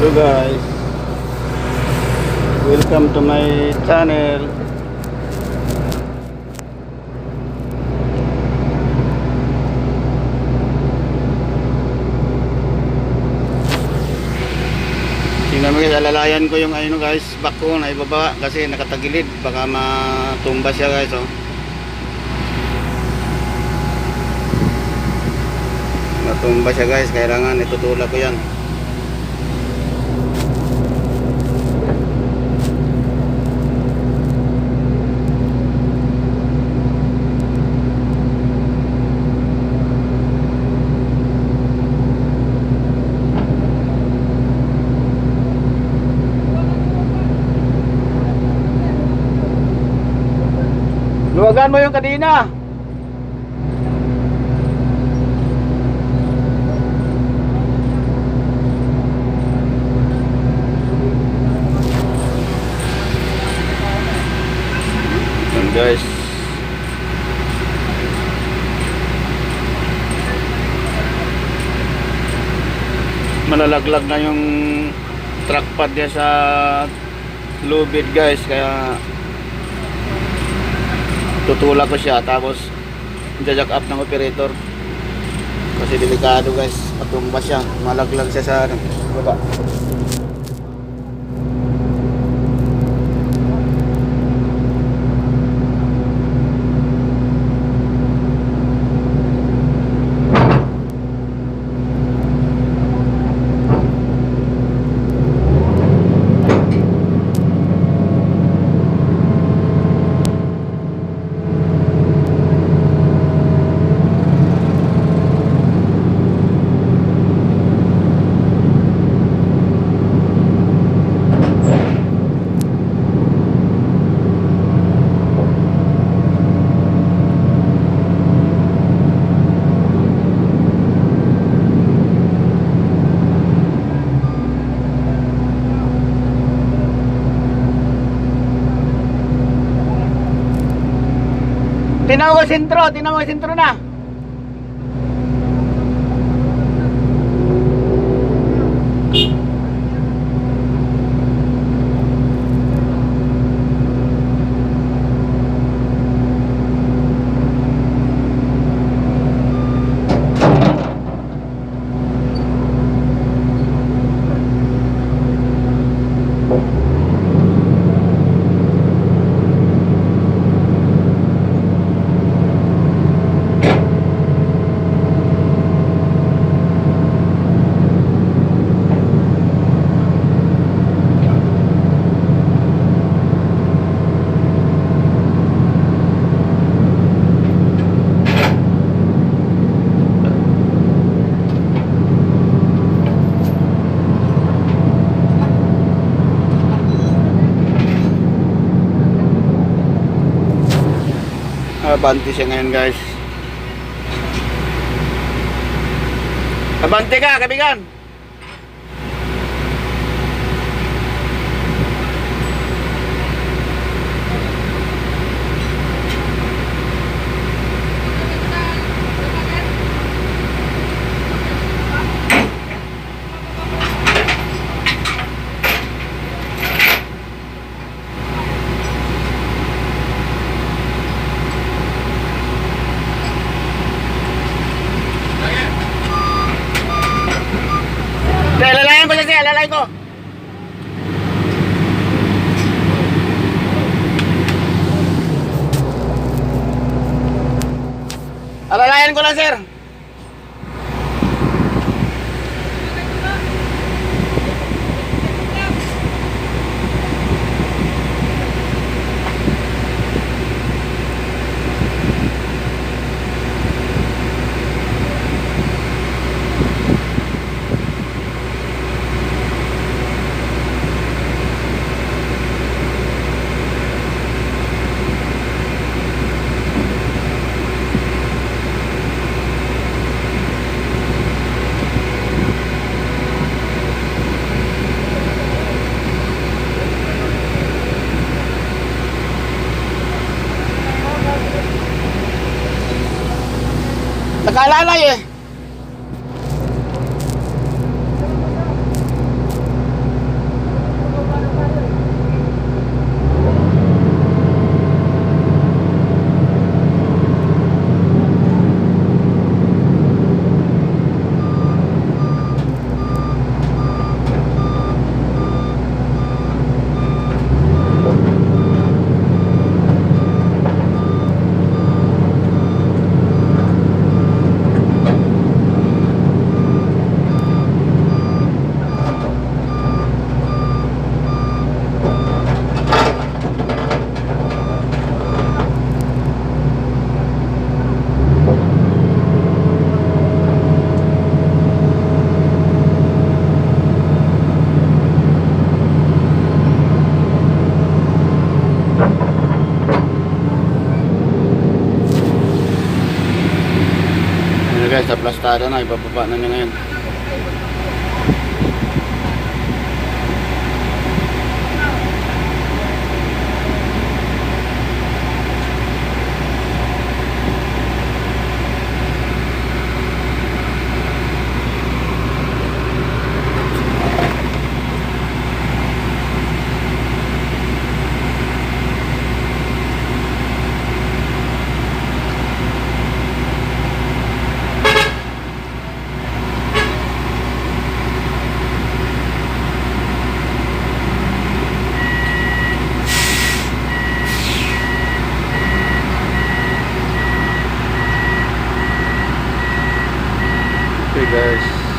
Hello guys, welcome to my channel. Tingnan mo guys, alalayan ko yung ano guys, back ko na ibaba kasi nakatagilid, baka matumba siya guys. Oh, matumba siya guys, kailangan itutulak ko yan. Luwagan mo yung kadena. Yan guys. Malalaglag na yung truck pad niya sa lubid guys, kaya tutulak ko siya tapos jack up ng operator kasi delikado guys, matumba siya, malaglag siya sa baba. Tingnan mo sentro na. Abante siya ngayon guys. Abante ka, kaibigan. Alalayan ko siya, alalayan ko. Alalayan ko lang sir. Nakalalay eh. guys, naplastada na, ibababa na niya ngayon. Okay guys.